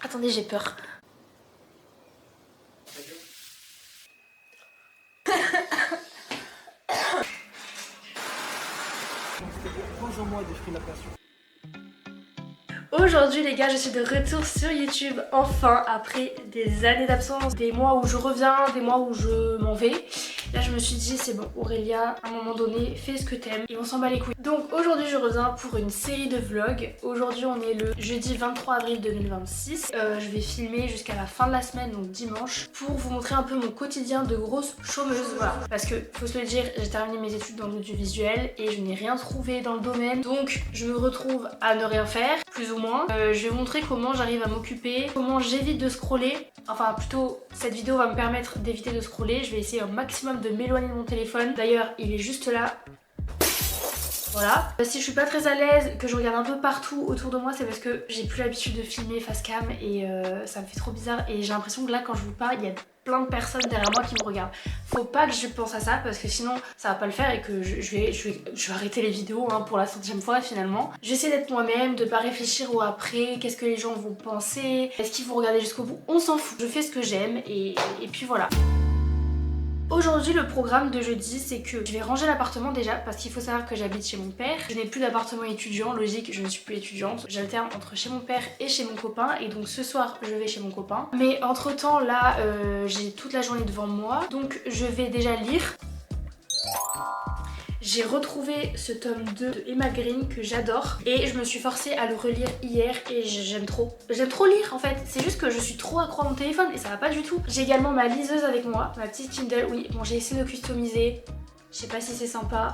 Attendez, j'ai peur. Bonjour-moi des fruits de la passion. Aujourd'hui les gars, je suis de retour sur YouTube, enfin, après des années d'absence, des mois où je reviens, des mois où je m'en vais. Là je me suis dit c'est bon Aurélia, à un moment donné, fais ce que t'aimes et on s'en bat les couilles. Donc aujourd'hui je reviens pour une série de vlogs. Aujourd'hui on est le jeudi 23 avril 2026. Je vais filmer jusqu'à la fin de la semaine, donc dimanche, pour vous montrer un peu mon quotidien de grosse chômeuse. Voilà, parce que faut se le dire, j'ai terminé mes études dans l'audiovisuel et je n'ai rien trouvé dans le domaine. Donc je me retrouve à ne rien faire, plus ou moins. Je vais vous montrer comment j'arrive à m'occuper, comment j'évite de scroller. Enfin plutôt, cette vidéo va me permettre d'éviter de scroller. Je vais essayer un maximum de m'éloigner de mon téléphone. D'ailleurs, il est juste là. Voilà. Si je suis pas très à l'aise, que je regarde un peu partout autour de moi, c'est parce que j'ai plus l'habitude de filmer face cam et ça me fait trop bizarre. Et j'ai l'impression que là, quand je vous parle, il y a plein de personnes derrière moi qui me regardent. Faut pas que je pense à ça parce que sinon ça va pas le faire et que je vais arrêter les vidéos hein, pour la 100e fois finalement. J'essaie d'être moi-même, de pas réfléchir au après, qu'est-ce que les gens vont penser, est-ce qu'ils vont regarder jusqu'au bout, on s'en fout. Je fais ce que j'aime et puis voilà. Aujourd'hui le programme de jeudi c'est que je vais ranger l'appartement déjà parce qu'il faut savoir que j'habite chez mon père. Je n'ai plus d'appartement étudiant, logique, je ne suis plus étudiante. J'alterne entre chez mon père et chez mon copain et donc ce soir je vais chez mon copain. Mais entre temps là j'ai toute la journée devant moi donc je vais déjà lire. J'ai retrouvé ce tome 2 de Emma Green que j'adore et je me suis forcée à le relire hier et j'aime trop. J'aime trop lire en fait, c'est juste que je suis trop accro à mon téléphone et ça va pas du tout. J'ai également ma liseuse avec moi, ma petite Kindle, oui, bon j'ai essayé de customiser, je sais pas si c'est sympa.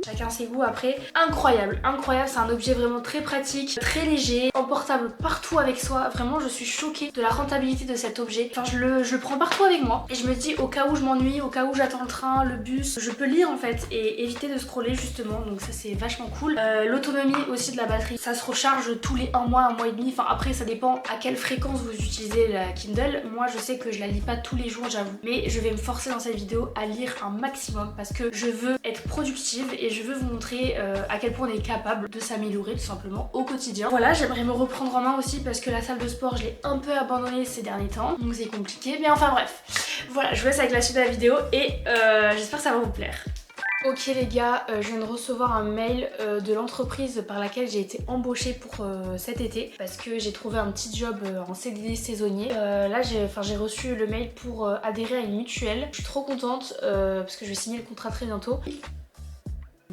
Chacun ses goûts après. Incroyable, incroyable, c'est un objet vraiment très pratique, très léger, emportable partout avec soi. Vraiment je suis choquée de la rentabilité de cet objet. Enfin je le prends partout avec moi et je me dis au cas où je m'ennuie, au cas où j'attends le train, le bus, je peux lire en fait et éviter de scroller justement, donc ça c'est vachement cool. L'autonomie aussi de la batterie, ça se recharge tous les 1 mois, 1 mois et demi, enfin après ça dépend à quelle fréquence vous utilisez la Kindle. Moi je sais que je la lis pas tous les jours j'avoue, mais je vais me forcer dans cette vidéo à lire un maximum parce que je veux être productive et je veux vous montrer à quel point on est capable de s'améliorer tout simplement au quotidien. Voilà, j'aimerais me reprendre en main aussi parce que la salle de sport je l'ai un peu abandonnée ces derniers temps, donc c'est compliqué, mais enfin bref. Voilà, je vous laisse avec la suite de la vidéo et j'espère que ça va vous plaire. Ok les gars, je viens de recevoir un mail de l'entreprise par laquelle j'ai été embauchée pour cet été parce que j'ai trouvé un petit job en CDD saisonnier. Là j'ai reçu le mail pour adhérer à une mutuelle. Je suis trop contente parce que je vais signer le contrat très bientôt.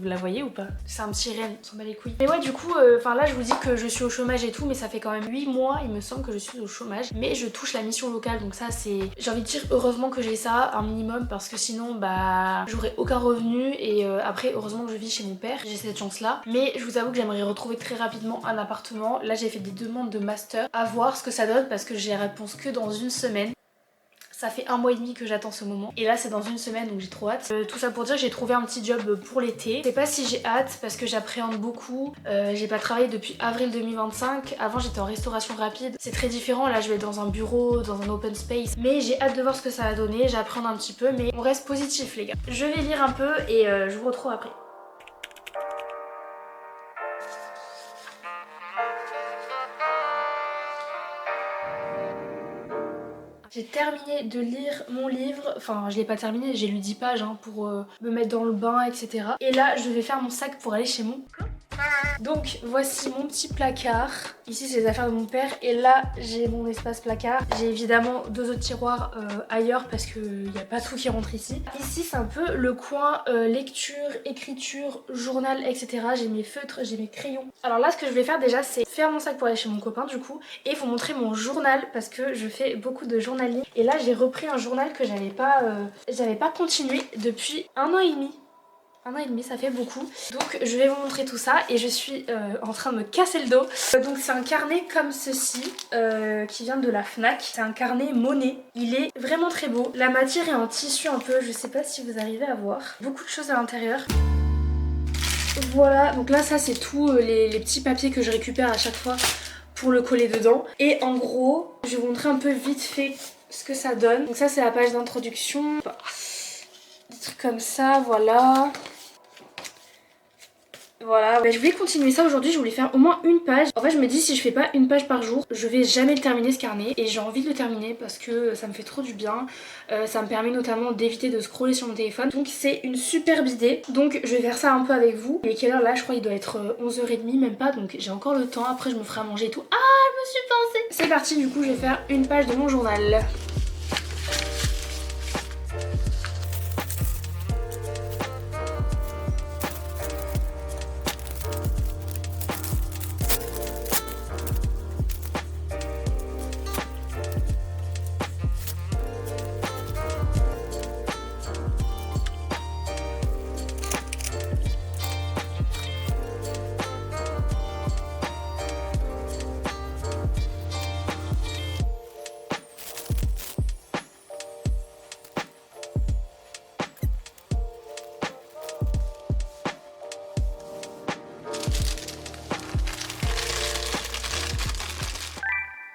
Vous la voyez ou pas? C'est un petit renne, on s'en bat les couilles. Mais ouais du coup, là je vous dis que je suis au chômage et tout, mais ça fait quand même 8 mois il me semble que je suis au chômage. Mais je touche la mission locale, donc ça c'est... J'ai envie de dire heureusement que j'ai ça, un minimum, parce que sinon bah j'aurais aucun revenu. Et après heureusement que je vis chez mon père, j'ai cette chance là. Mais je vous avoue que j'aimerais retrouver très rapidement un appartement. Là j'ai fait des demandes de master, à voir ce que ça donne parce que j'ai la réponse que dans une semaine. Ça fait 1 mois et demi que j'attends ce moment et là c'est dans une semaine donc j'ai trop hâte. Tout ça pour dire que j'ai trouvé un petit job pour l'été. Je sais pas si j'ai hâte parce que j'appréhende beaucoup. J'ai pas travaillé depuis avril 2025. Avant j'étais en restauration rapide. C'est très différent, là je vais être dans un bureau, dans un open space. Mais j'ai hâte de voir ce que ça va donner, j'appréhende un petit peu mais on reste positif les gars. Je vais lire un peu et je vous retrouve après. J'ai terminé de lire mon livre, enfin je l'ai pas terminé, j'ai lu 10 pages hein, pour me mettre dans le bain etc. Et là je vais faire mon sac pour aller chez mon... Donc voici mon petit placard. Ici c'est les affaires de mon père et là j'ai mon espace placard. J'ai évidemment 2 autres tiroirs ailleurs parce qu'il n'y a pas tout qui rentre ici. Ici c'est un peu le coin lecture, écriture, journal etc. J'ai mes feutres, j'ai mes crayons. Alors là ce que je vais faire déjà c'est faire mon sac pour aller chez mon copain du coup et vous montrer mon journal parce que je fais beaucoup de journaling. Et là j'ai repris un journal que j'avais pas continué depuis 1 an et demi. 1 an et demi, ça fait beaucoup. Donc je vais vous montrer tout ça et je suis en train de me casser le dos. Donc c'est un carnet comme ceci qui vient de la Fnac. C'est un carnet Monet. Il est vraiment très beau. La matière est en tissu un peu, je sais pas si vous arrivez à voir. Beaucoup de choses à l'intérieur. Voilà, donc là ça c'est tous les petits papiers que je récupère à chaque fois pour le coller dedans. Et en gros, je vais vous montrer un peu vite fait ce que ça donne. Donc ça c'est la page d'introduction. Des trucs comme ça, voilà. Voilà, bah, je voulais continuer ça aujourd'hui, je voulais faire au moins une page. En fait je me dis si je fais pas une page par jour, je vais jamais le terminer ce carnet. Et j'ai envie de le terminer parce que ça me fait trop du bien. Ça me permet notamment d'éviter de scroller sur mon téléphone. Donc c'est une superbe idée. Donc je vais faire ça un peu avec vous. Et quelle heure là? Je crois qu'il doit être 11h30, même pas. Donc j'ai encore le temps, après je me ferai à manger et tout. Ah, je me suis pensée. C'est parti, du coup je vais faire une page de mon journal.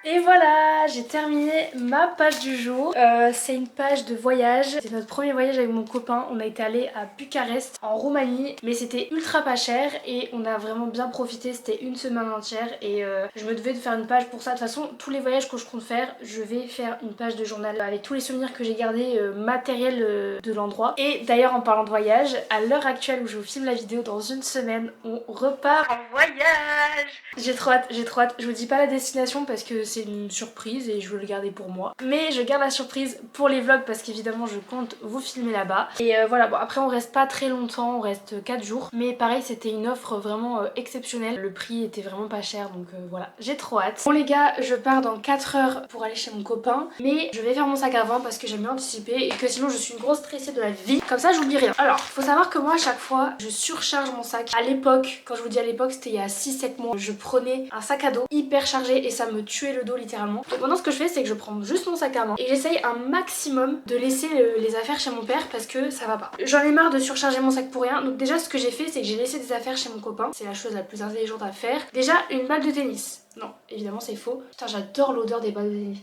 Et voilà, j'ai terminé ma page du jour. C'est une page de voyage. C'est notre premier voyage avec mon copain. On a été allé à Bucarest en Roumanie, mais c'était ultra pas cher et on a vraiment bien profité. C'était une semaine entière et je me devais de faire une page pour ça. De toute façon, tous les voyages que je compte faire, je vais faire une page de journal avec tous les souvenirs que j'ai gardés matériels de l'endroit. Et d'ailleurs, en parlant de voyage, à l'heure actuelle où je vous filme la vidéo, dans une semaine, on repart en voyage. J'ai trop hâte, j'ai trop hâte. Je vous dis pas la destination parce que c'est une surprise et je veux le garder pour moi. Mais je garde la surprise pour les vlogs parce qu'évidemment je compte vous filmer là-bas. Et voilà, bon après on reste pas très longtemps, on reste 4 jours. Mais pareil, c'était une offre vraiment exceptionnelle. Le prix était vraiment pas cher, donc voilà, j'ai trop hâte. Bon les gars, je pars dans 4 heures pour aller chez mon copain. Mais je vais faire mon sac avant parce que j'aime bien anticiper et que sinon je suis une grosse stressée de la vie. Comme ça j'oublie rien. Alors, faut savoir que moi à chaque fois, je surcharge mon sac. À l'époque, quand je vous dis à l'époque, c'était il y a 6-7 mois, je prenais un sac à dos hyper chargé et ça me tuait le dos littéralement. Donc maintenant ce que je fais c'est que je prends juste mon sac à main et j'essaye un maximum de laisser les affaires chez mon père parce que ça va pas. J'en ai marre de surcharger mon sac pour rien. Donc déjà ce que j'ai fait c'est que j'ai laissé des affaires chez mon copain. C'est la chose la plus intelligente à faire. Déjà une balle de tennis. Non, évidemment c'est faux. Putain, j'adore l'odeur des balles de tennis.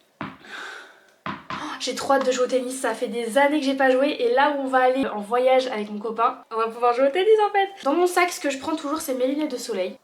J'ai trop hâte de jouer au tennis, ça fait des années que j'ai pas joué et là où on va aller en voyage avec mon copain, on va pouvoir jouer au tennis en fait. Dans mon sac, ce que je prends toujours c'est mes lunettes de soleil.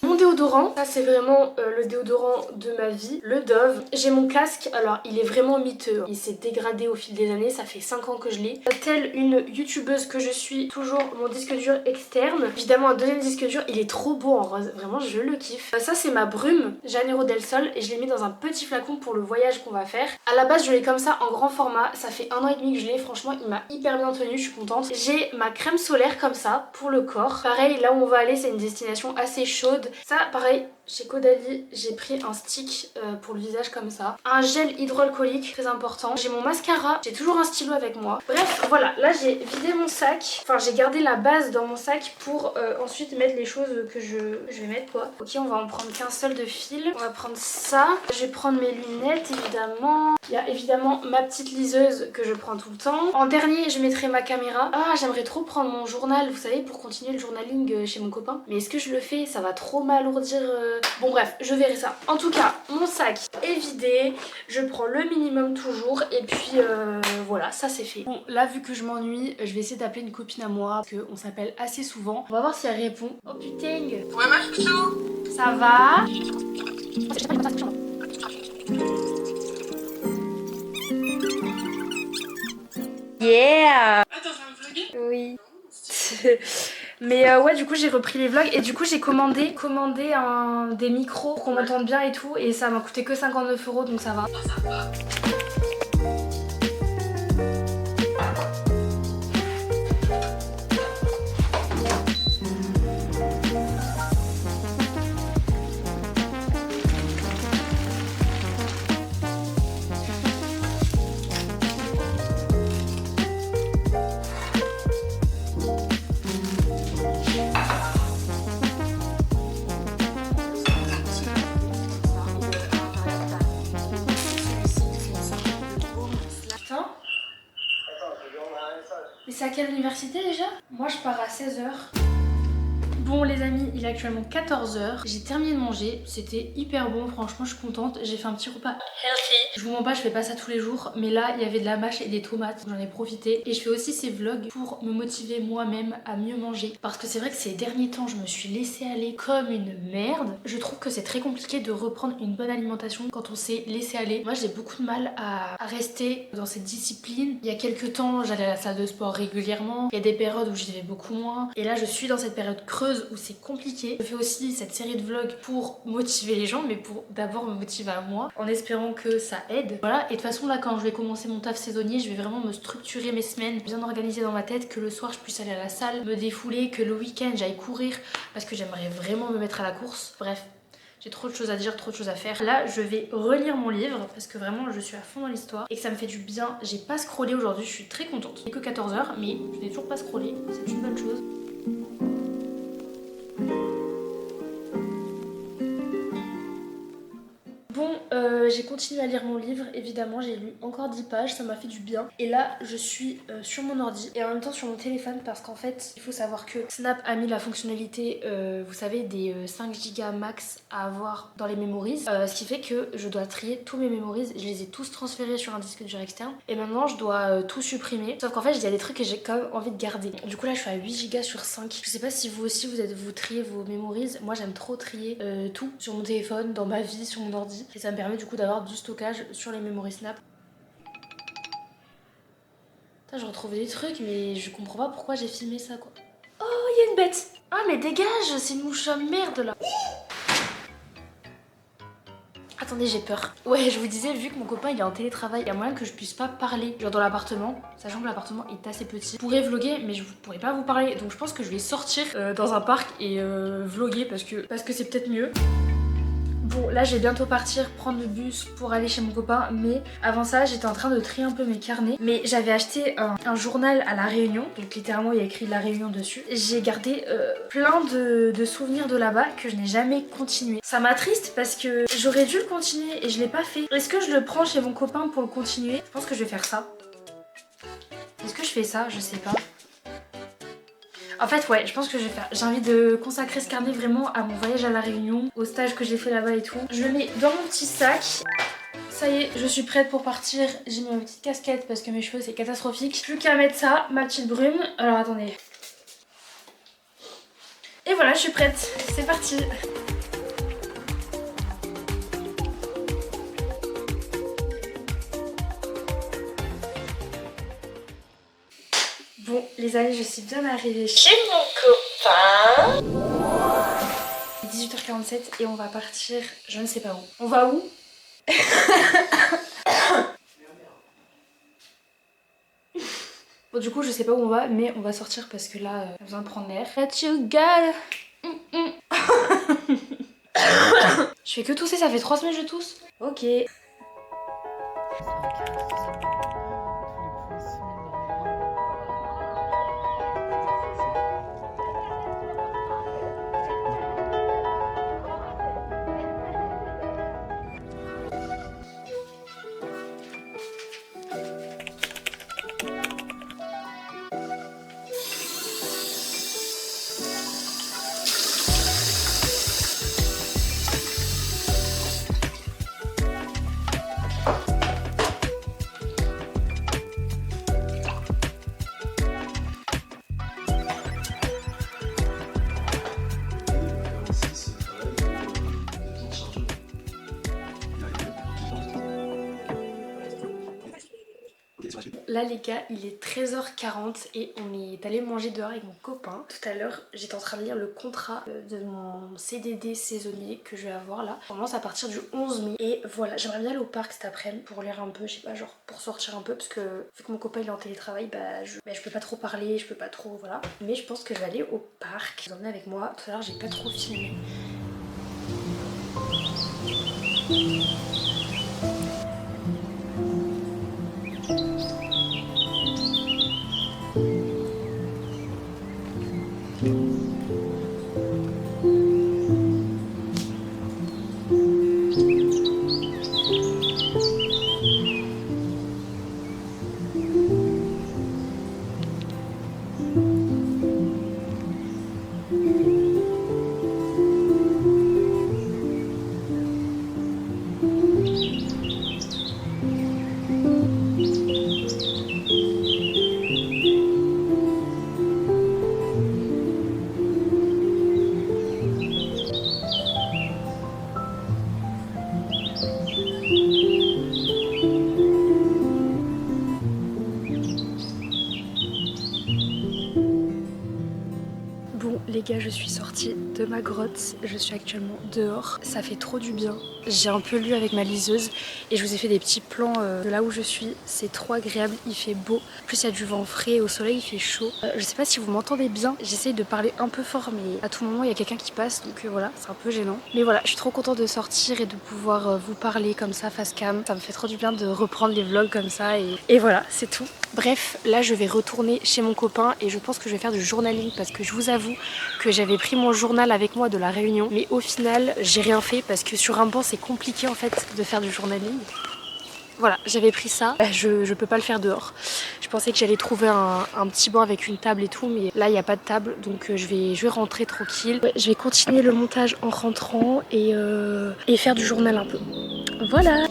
Mon déodorant, ça c'est vraiment le déodorant de ma vie, le Dove. J'ai mon casque, alors il est vraiment miteux, il s'est dégradé au fil des années, ça fait 5 ans que je l'ai. Telle une youtubeuse que je suis, toujours mon disque dur externe. Évidemment un deuxième disque dur, il est trop beau en rose, vraiment je le kiffe. Ça c'est ma brume Janeiro del Sol et je l'ai mis dans un petit flacon pour le voyage qu'on va faire. À la base je l'ai comme ça en grand format, ça fait 1 an et demi que je l'ai, franchement il m'a hyper bien tenu, je suis contente. J'ai ma crème solaire comme ça pour le corps. Pareil, là où on va aller c'est une destination assez chaude. Ça pareil, chez Caudalie, j'ai pris un stick pour le visage comme ça. Un gel hydroalcoolique, très important. J'ai mon mascara, j'ai toujours un stylo avec moi. Bref, voilà, là j'ai vidé mon sac. Enfin, j'ai gardé la base dans mon sac pour ensuite mettre les choses que je vais mettre quoi. Ok, on va en prendre qu'un seul de fil. On va prendre ça. Je vais prendre mes lunettes évidemment. Il y a évidemment ma petite liseuse que je prends tout le temps. En dernier, je mettrai ma caméra. Ah, j'aimerais trop prendre mon journal, vous savez, pour continuer le journaling chez mon copain. Mais est-ce que je le fais? Ça va trop m'alourdir. Bon bref, je verrai ça. En tout cas, mon sac est vidé. Je prends le minimum toujours. Et puis voilà, ça c'est fait. Bon, là vu que je m'ennuie, je vais essayer d'appeler une copine à moi. Parce qu'on s'appelle assez souvent. On va voir si elle répond. Oh putain. Ouais ma chouchou. Ça va? Yeah. Ah t'es en train de vlogger? Oui. Mais ouais, du coup j'ai repris les vlogs et du coup j'ai commandé des micros pour qu'on m'entende bien et tout, et ça m'a coûté que 59 € donc ça va. Ah ça va. Mais c'est à quelle université déjà? Moi je pars à 16h. Bon les amis, il est actuellement 14h. J'ai terminé de manger, c'était hyper bon, franchement je suis contente. J'ai fait un petit repas healthy. Je vous mens pas, je fais pas ça tous les jours, mais là il y avait de la mâche et des tomates, j'en ai profité. Et je fais aussi ces vlogs pour me motiver moi-même à mieux manger. Parce que c'est vrai que ces derniers temps je me suis laissée aller comme une merde. Je trouve que c'est très compliqué de reprendre une bonne alimentation quand on s'est laissé aller. Moi j'ai beaucoup de mal à rester dans cette discipline. Il y a quelques temps j'allais à la salle de sport régulièrement, il y a des périodes où j'y vais beaucoup moins. Et là je suis dans cette période creuse où c'est compliqué. Je fais aussi cette série de vlogs pour motiver les gens, mais pour d'abord me motiver à moi, en espérant que ça aide. Voilà, et de toute façon là quand je vais commencer mon taf saisonnier, je vais vraiment me structurer mes semaines, bien organiser dans ma tête, que le soir je puisse aller à la salle, me défouler, que le week-end j'aille courir, parce que j'aimerais vraiment me mettre à la course. Bref. J'ai trop de choses à dire, trop de choses à faire. Là, je vais relire mon livre parce que vraiment, je suis à fond dans l'histoire et que ça me fait du bien. J'ai pas scrollé aujourd'hui, je suis très contente. Il n'est que 14h, mais je n'ai toujours pas scrollé. C'est une bonne chose. Bon, j'ai continué à lire mon livre, évidemment, j'ai lu encore 10 pages, ça m'a fait du bien. Et là, je suis sur mon ordi et en même temps sur mon téléphone parce qu'en fait, il faut savoir que Snap a mis la fonctionnalité, vous savez, des 5 Go max à avoir dans les memories. Ce qui fait que je dois trier tous mes memories, je les ai tous transférés sur un disque dur externe. Et maintenant, je dois tout supprimer. Sauf qu'en fait, il y a des trucs que j'ai quand même envie de garder. Du coup, là, je suis à 8 Go sur 5. Je sais pas si vous aussi, vous triez vos memories. Moi, j'aime trop trier tout sur mon téléphone, dans ma vie, sur mon ordi. Et ça me permet du coup d'avoir du stockage sur les memories Snap. Putain, je retrouve des trucs mais je comprends pas pourquoi j'ai filmé ça quoi. Oh, il y a une bête. Ah mais dégage, c'est une mouche à merde là. Attendez, j'ai peur. Ouais, je vous disais, vu que mon copain il est en télétravail, il y a moyen que je puisse pas parler genre dans l'appartement, sachant que l'appartement est assez petit. Je pourrais vloguer mais je pourrais pas vous parler, donc je pense que je vais sortir dans un parc et vloguer parce que c'est peut-être mieux. Bon, là je vais bientôt partir prendre le bus pour aller chez mon copain, mais avant ça j'étais en train de trier un peu mes carnets. Mais j'avais acheté un journal à La Réunion, donc littéralement il y a écrit La Réunion dessus. J'ai gardé plein de souvenirs de là-bas que je n'ai jamais continué. Ça m'attriste parce que j'aurais dû le continuer et je l'ai pas fait. Est-ce que je le prends chez mon copain pour le continuer? Je pense que je vais faire ça. Est-ce que je fais ça? Je sais pas. En fait ouais, je pense que je vais faire. J'ai envie de consacrer ce carnet vraiment à mon voyage à La Réunion, au stage que j'ai fait là-bas et tout. Je le mets dans mon petit sac. Ça y est, je suis prête pour partir. J'ai mis ma petite casquette parce que mes cheveux c'est catastrophique. Plus qu'à mettre ça, ma petite brume. Alors attendez. Et voilà, je suis prête. C'est parti. Bon les amis, je suis bien arrivée chez mon copain. 18h47 et on va partir, je ne sais pas où. On va où? Bon du coup je sais pas où on va, mais on va sortir parce que là on a besoin de prendre l'air. That you got. Je fais que tousser, ça fait 3 semaines que je tousse. Ok. Là les gars, il est 13h40 et on est allé manger dehors avec mon copain. Tout à l'heure, j'étais en train de lire le contrat de mon CDD saisonnier que je vais avoir là. On commence à partir du 11 mai. Et voilà, j'aimerais bien aller au parc cet après-midi pour lire un peu, je sais pas, genre pour sortir un peu. Parce que vu que mon copain il est en télétravail, je peux pas trop parler, je peux pas trop, voilà. Mais je pense que je vais aller au parc. Je vais emmener avec moi. Tout à l'heure, j'ai pas trop filmé. de ma grotte. Je suis actuellement dehors. Ça fait trop du bien. J'ai un peu lu avec ma liseuse et je vous ai fait des petits plans de là où je suis. C'est trop agréable, il fait beau. En plus il y a du vent frais, au soleil il fait chaud. Je sais pas si vous m'entendez bien. J'essaye de parler un peu fort mais à tout moment il y a quelqu'un qui passe donc voilà, c'est un peu gênant. Mais voilà, je suis trop contente de sortir et de pouvoir vous parler comme ça face cam. Ça me fait trop du bien de reprendre les vlogs comme ça et voilà, c'est tout. Bref, là je vais retourner chez mon copain et je pense que je vais faire du journaling parce que je vous avoue que j'avais pris mon journal avec moi de la réunion mais au final j'ai rien fait parce que sur un banc c'est compliqué en fait de faire du journaling. Voilà, j'avais pris ça, je peux pas le faire dehors. Je pensais que j'allais trouver un petit banc avec une table et tout mais là il n'y a pas de table donc je vais rentrer tranquille. Ouais, je vais continuer le montage en rentrant et faire du journal un peu. Voilà.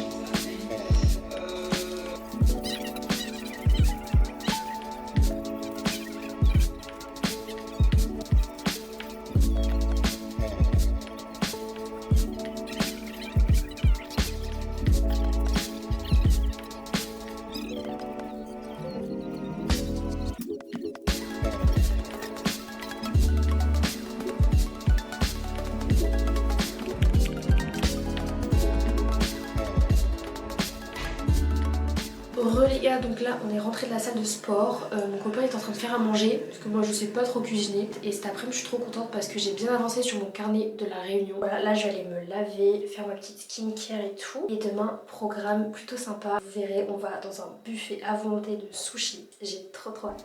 Les gars, donc là on est rentré de la salle de sport, mon copain est en train de faire à manger parce que moi je sais pas trop cuisiner et cet après-midi je suis trop contente parce que j'ai bien avancé sur mon carnet de la réunion. Voilà, là je vais aller me laver, faire ma petite skincare et tout et demain programme plutôt sympa, vous verrez on va dans un buffet à volonté de sushi, j'ai trop hâte.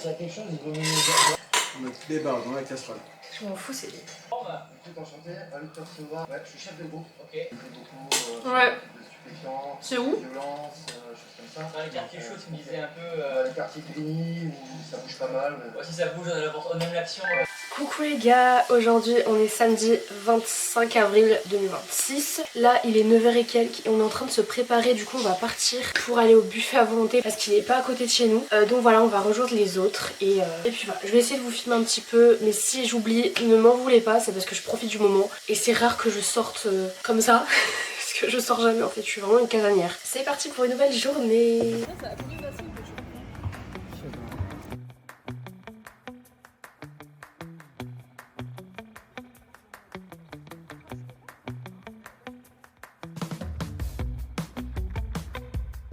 S'il y a quelque chose, il vaut mieux nous dire. On met toutes les barres dans la casserole. Je m'en fous, c'est bien. Écoute, enchanté, ravi de te recevoir. Ouais, je suis chef de groupe. Ok. Je fais beaucoup Ouais. de stupéfiants, C'est où? violence, choses comme ça. Dans les quartiers chauds, tu me disais un peu. Les quartiers Grigny, où ça bouge pas mal. Mais... Ouais, si ça bouge, on aime l'action. Coucou les gars, aujourd'hui on est samedi 25 avril 2026. Là il est 9h et quelques et on est en train de se préparer, du coup on va partir pour aller au buffet à volonté parce qu'il n'est pas à côté de chez nous. Donc voilà, on va rejoindre les autres et puis voilà, je vais essayer de vous filmer un petit peu mais si j'oublie, ne m'en voulez pas, c'est parce que je profite du moment et c'est rare que je sorte comme ça parce que je sors jamais en fait, je suis vraiment une casanière. C'est parti pour une nouvelle journée.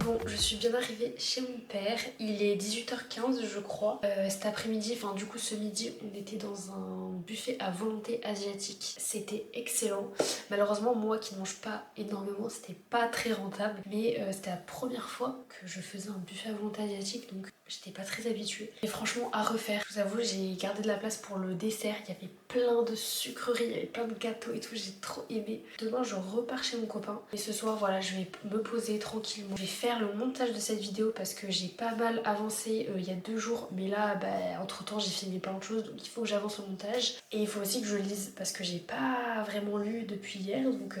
Bon, je suis bien arrivée chez mon père, il est 18h15 je crois. Cet après-midi, enfin du coup ce midi, on était dans un buffet à volonté asiatique. C'était excellent. Malheureusement moi qui ne mange pas énormément, c'était pas très rentable. Mais c'était la première fois que je faisais un buffet à volonté asiatique, donc j'étais pas très habituée. Et franchement à refaire, je vous avoue j'ai gardé de la place pour le dessert, il y avait plein de sucreries, il y avait plein de gâteaux et tout, j'ai trop aimé. Demain je repars chez mon copain et ce soir voilà je vais me poser tranquillement. Je vais faire le montage de cette vidéo parce que j'ai pas mal avancé il y a 2 jours mais là entre temps j'ai filmé plein de choses donc il faut que j'avance au montage et il faut aussi que je lise parce que j'ai pas vraiment lu depuis hier donc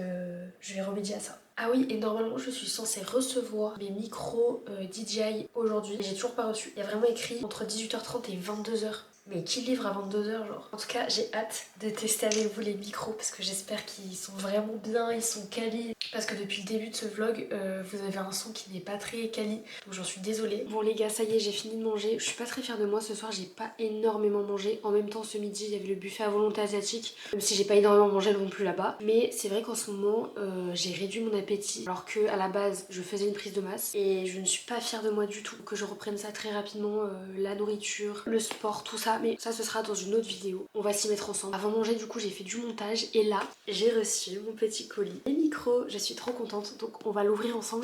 je vais remédier à ça. Ah oui, et normalement je suis censée recevoir mes micros DJI aujourd'hui. J'ai toujours pas reçu. Il y a vraiment écrit entre 18h30 et 22h. Mais qui livre à 22h genre? En tout cas j'ai hâte de tester avec vous les micros parce que j'espère qu'ils sont vraiment bien, ils sont quali. Parce que depuis le début de ce vlog vous avez un son qui n'est pas très quali, donc j'en suis désolée. Bon les gars, ça y est, j'ai fini de manger. Je suis pas très fière de moi ce soir, j'ai pas énormément mangé. En même temps ce midi il y avait le buffet à volonté asiatique, même si j'ai pas énormément mangé non plus là-bas. Mais c'est vrai qu'en ce moment j'ai réduit mon appétit alors que à la base je faisais une prise de masse et je ne suis pas fière de moi du tout. Que je reprenne ça très rapidement, la nourriture, le sport, tout ça. Mais ça ce sera dans une autre vidéo, on va s'y mettre ensemble. Avant de manger du coup j'ai fait du montage et là j'ai reçu mon petit colis, les micros, je suis trop contente donc on va l'ouvrir ensemble.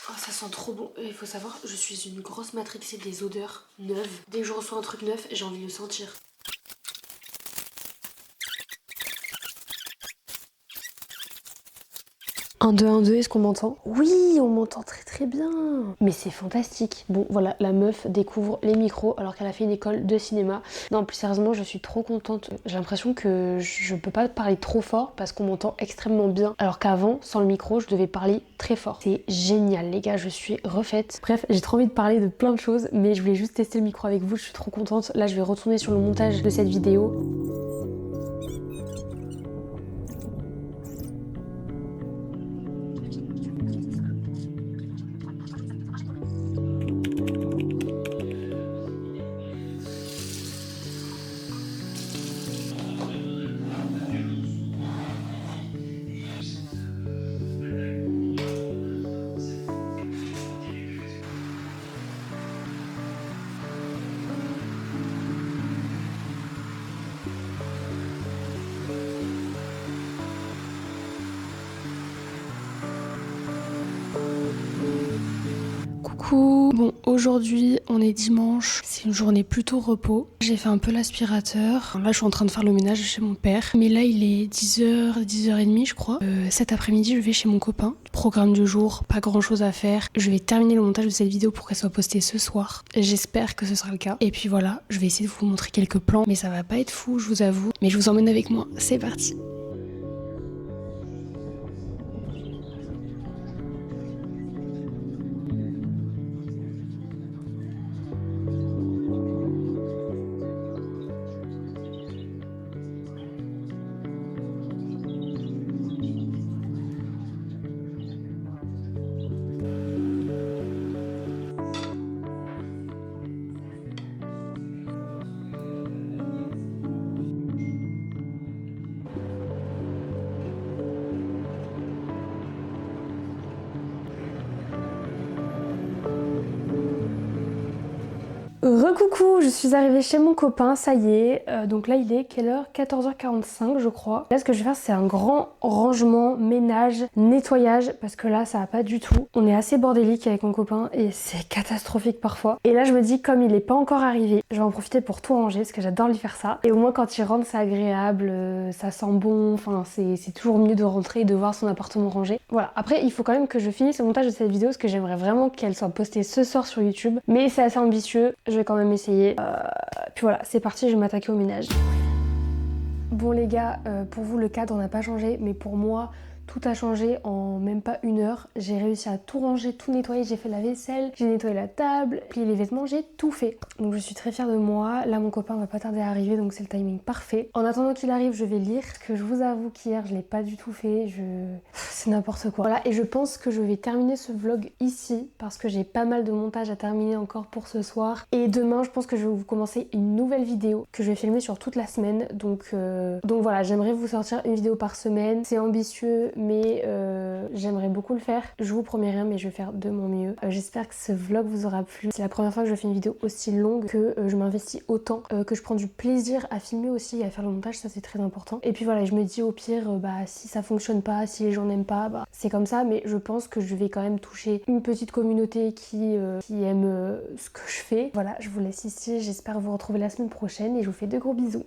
Oh ça sent trop bon, il faut savoir je suis une grosse matrixée des odeurs neuves. Dès que je reçois un truc neuf j'ai envie de le sentir. 1, 2, 1, 2, est-ce qu'on m'entend? Oui, on m'entend très très bien. Mais c'est fantastique. Bon voilà, la meuf découvre les micros alors qu'elle a fait une école de cinéma. Non, plus sérieusement, je suis trop contente. J'ai l'impression que je peux pas parler trop fort parce qu'on m'entend extrêmement bien. Alors qu'avant, sans le micro, je devais parler très fort. C'est génial les gars, je suis refaite. Bref, j'ai trop envie de parler de plein de choses, mais je voulais juste tester le micro avec vous, je suis trop contente. Là, je vais retourner sur le montage de cette vidéo. Coucou. Bon, aujourd'hui on est dimanche, c'est une journée plutôt repos. J'ai fait un peu l'aspirateur. Là je suis en train de faire le ménage chez mon père. Mais là il est 10h, 10h30 je crois. Cet après-midi je vais chez mon copain. Programme du jour, pas grand chose à faire. Je vais terminer le montage de cette vidéo pour qu'elle soit postée ce soir. J'espère que ce sera le cas. Et puis voilà, je vais essayer de vous montrer quelques plans. Mais ça va pas être fou, je vous avoue. Mais je vous emmène avec moi, c'est parti. Recoucou, je suis arrivée chez mon copain, ça y est. Donc là il est quelle heure? 14h45 je crois. Là ce que je vais faire c'est un grand rangement, ménage, nettoyage parce que là ça va pas du tout. On est assez bordélique avec mon copain et c'est catastrophique parfois. Et là je me dis comme il est pas encore arrivé, je vais en profiter pour tout ranger parce que j'adore lui faire ça. Et au moins quand il rentre c'est agréable, ça sent bon, enfin c'est toujours mieux de rentrer et de voir son appartement rangé. Voilà, après il faut quand même que je finisse le montage de cette vidéo parce que j'aimerais vraiment qu'elle soit postée ce soir sur YouTube. Mais c'est assez ambitieux, je vais quand même essayer. Puis voilà, c'est parti, je vais m'attaquer au ménage. Bon les gars, pour vous le cadre n'a pas changé, mais pour moi tout a changé en même pas 1 heure. J'ai réussi à tout ranger, tout nettoyer, j'ai fait la vaisselle, j'ai nettoyé la table, puis les vêtements, j'ai tout fait. Donc je suis très fière de moi. Là mon copain va pas tarder à arriver, donc c'est le timing parfait. En attendant qu'il arrive, je vais lire, parce que je vous avoue qu'hier je l'ai pas du tout fait, c'est n'importe quoi. Voilà, et je pense que je vais terminer ce vlog ici, parce que j'ai pas mal de montage à terminer encore pour ce soir. Et demain, je pense que je vais vous commencer une nouvelle vidéo, que je vais filmer sur toute la semaine. Donc voilà, j'aimerais vous sortir une vidéo par semaine. C'est ambitieux, mais j'aimerais beaucoup le faire. Je vous promets rien, mais je vais faire de mon mieux. J'espère que ce vlog vous aura plu. C'est la première fois que je fais une vidéo aussi longue, que je m'investis autant, que je prends du plaisir à filmer aussi et à faire le montage, ça c'est très important. Et puis voilà, je me dis au pire, si ça fonctionne pas, si les gens n'aiment pas, c'est comme ça, mais je pense que je vais quand même toucher une petite communauté qui aime ce que je fais. Voilà, je vous laisse ici, j'espère vous retrouver la semaine prochaine et je vous fais de gros bisous.